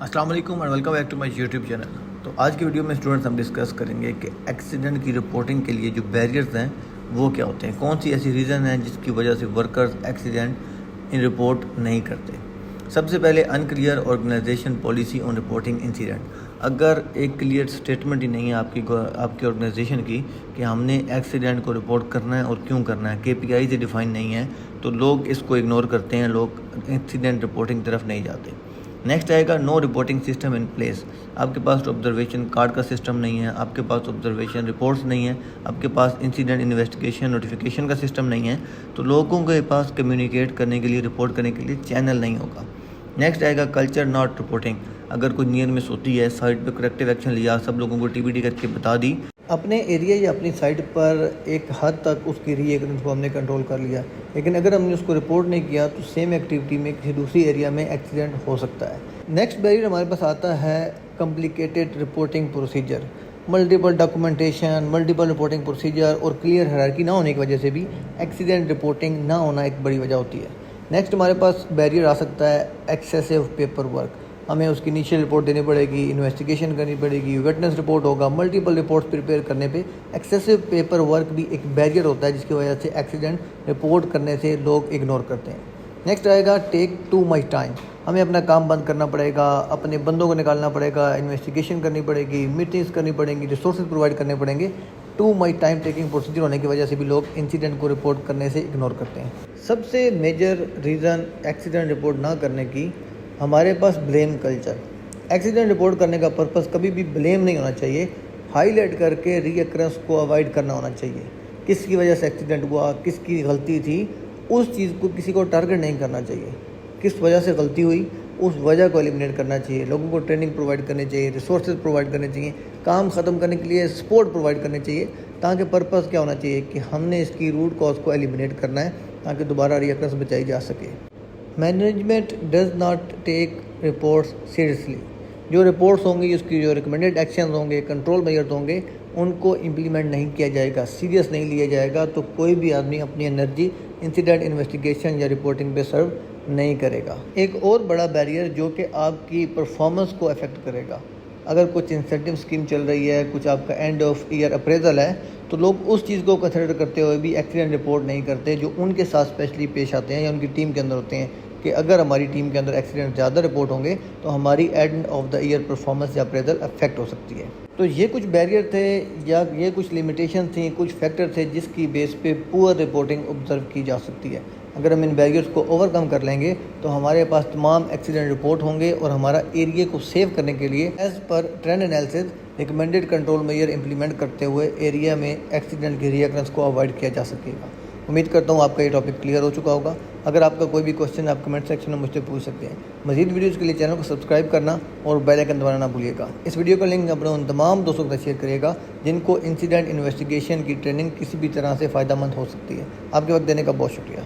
السلام علیکم اور welcome back to my YouTube channel. تو آج کی ویڈیو میں اسٹوڈنٹس ہم ڈسکس کریں گے کہ ایکسیڈنٹ کی رپورٹنگ کے لیے جو بیریئرز ہیں وہ کیا ہوتے ہیں، کون سی ایسی ریزن ہیں جس کی وجہ سے ورکرز ایکسیڈنٹ ان رپورٹ نہیں کرتے۔ سب سے پہلے unclear organization policy on reporting incident. اگر ایک کلیئر اسٹیٹمنٹ ہی نہیں ہے آپ کی آرگنائزیشن کی کہ ہم نے ایکسیڈنٹ کو رپورٹ کرنا ہے اور کیوں کرنا ہے، KPI سے ڈیفائن نہیں ہے، تو لوگ اس کو اگنور کرتے ہیں، لوگ انسیڈنٹ رپورٹنگ طرف نہیں جاتے۔ نیکسٹ آئے گا نو رپورٹنگ سسٹم ان پلیس۔ آپ کے پاس آبزرویشن کارڈ کا سسٹم نہیں ہے، آپ کے پاس آبزرویشن رپورٹس نہیں ہیں، آپ کے پاس انسیڈنٹ انویسٹیگیشن نوٹیفیکیشن کا سسٹم نہیں ہے، تو لوگوں کے پاس کمیونیکیٹ کرنے کے لیے، رپورٹ کرنے کے لیے چینل نہیں ہوگا۔ نیکسٹ آئے گا کلچر ناٹ رپورٹنگ۔ اگر کوئی نیئر مس ہوتی ہے، سائٹ پہ کریکٹیو ایکشن لیا، سب لوگوں کو TBD کر کے بتا دی، اپنے ایریا یا اپنی سائٹ پر ایک حد تک اس کی ری ایکرنس کو ہم نے کنٹرول کر لیا، لیکن اگر ہم نے اس کو رپورٹ نہیں کیا تو سیم ایکٹیویٹی میں کسی دوسری ایریا میں ایکسیڈنٹ ہو سکتا ہے۔ نیکسٹ بیریئر ہمارے پاس آتا ہے complicated reporting procedure. Multiple documentation, multiple reporting procedure اور کلیئر ہیرارکی نہ ہونے کی وجہ سے بھی ایکسیڈنٹ رپورٹنگ نہ ہونا ایک بڑی وجہ ہوتی ہے۔ نیکسٹ ہمارے پاس بیریئر آ سکتا ہے ایکسیسو پیپر ورک۔ ہمیں اس کی انیشیل رپورٹ دینی پڑے گی، انویسٹیگیشن کرنی پڑے گی، وٹنس رپورٹ ہوگا، ملٹیپل رپورٹس پریپیئر کرنے پہ ایکسیسو پیپر ورک بھی ایک بیریئر ہوتا ہے جس کی وجہ سے ایکسیڈنٹ رپورٹ کرنے سے لوگ اگنور کرتے ہیں۔ نیکسٹ آئے گا ٹیک ٹو مچ ٹائم۔ ہمیں اپنا کام بند کرنا پڑے گا، اپنے بندوں کو نکالنا پڑے گا، انویسٹیگیشن کرنی پڑے گی، میٹنگس کرنی پڑیں گی، ریسورسز پرووائڈ کرنے پڑیں گے۔ Too much time taking procedure ہونے کی وجہ سے بھی لوگ انسیڈنٹ کو رپورٹ کرنے سے اگنور کرتے ہیں۔ سب سے میجر ریزن ایکسیڈنٹ رپورٹ نہ کرنے کی ہمارے پاس بلیم کلچر۔ ایکسیڈنٹ رپورٹ کرنے کا پرپس کبھی بھی بلیم نہیں ہونا چاہیے، ہائی لائٹ کر کے ری ایکرنس کو اوائڈ کرنا ہونا چاہیے۔ کس کی وجہ سے ایکسیڈنٹ ہوا، کس کی غلطی تھی، اس چیز کو کسی کو ٹارگٹ نہیں کرنا چاہیے۔ کس وجہ سے غلطی ہوئی اس وجہ کو ایلیمنیٹ کرنا چاہیے، لوگوں کو ٹریننگ پرووائڈ کرنی چاہیے، ریسورسز پرووائڈ کرنے چاہیے، کام ختم کرنے کے لیے سپورٹ پرووائڈ کرنے چاہیے، تاکہ پرپس کیا ہونا چاہیے کہ ہم نے اس کی روٹ کاز کو ایلیمنیٹ کرنا ہے تاکہ دوبارہ ری ایکرنس بچائی جا سکے۔ Management does not take reports seriously. جو رپورٹس ہوں گی، اس کی جو ریکمنڈیڈ ایکشنز ہوں گے، کنٹرول میجرز ہوں گے، ان کو امپلیمنٹ نہیں کیا جائے گا، سیریس نہیں لیا جائے گا، تو کوئی بھی آدمی اپنی انرجی انسیڈنٹ انویسٹیگیشن یا رپورٹنگ پہ سرو نہیں کرے گا۔ ایک اور بڑا بیریئر جو کہ آپ کی پرفارمنس کو افیکٹ کرے گا، اگر کچھ انسینٹیو اسکیم چل رہی ہے، کچھ آپ کا اینڈ آف ایئر اپریزل ہے، تو لوگ اس چیز کو کنسیڈر کرتے ہوئے بھی ایکسیڈنٹ رپورٹ نہیں کرتے، جو ان کے ساتھ اسپیشلی پیش آتے ہیں یا ان کی ٹیم کے اندر ہوتے ہیں کہ اگر ہماری ٹیم کے اندر ایکسیڈنٹ زیادہ رپورٹ ہوں گے تو ہماری end of the year performance یا اپریزل افیکٹ ہو سکتی ہے۔ تو یہ کچھ بیریئر تھے یا یہ کچھ لمیٹیشن تھیں، کچھ فیکٹر تھے جس کی بیس پہ پور رپورٹنگ آبزرو کی جا سکتی ہے۔ اگر ہم ان بیریئرز کو اوور کم کر لیں گے تو ہمارے پاس تمام ایکسیڈنٹ رپورٹ ہوں گے اور ہمارا ایریا کو سیو کرنے کے لیے as per trend analysis recommended control measure implement کرتے ہوئے ایریا میں ایکسیڈنٹ کی ری ایکرنس کو اوائڈ کیا جا سکے گا۔ امید کرتا ہوں آپ کا یہ ٹاپک کلیئر ہو چکا ہوگا۔ اگر آپ کا کوئی بھی کوشچن آپ کمنٹ سیکشن میں مجھ سے پوچھ سکتے ہیں۔ مزید ویڈیوز کے لیے چینل کو سبسکرائب کرنا اور بیل آئیکن دبانا نہ بھولیے گا۔ اس ویڈیو کا لنک اپنے ان تمام دوستوں کے ساتھ شیئر کریے گا جن کو انسیڈنٹ انویسٹیگیشن کی ٹریننگ کسی بھی طرح سے فائدہ مند ہو سکتی ہے۔ آپ کے وقت دینے کا بہت شکریہ۔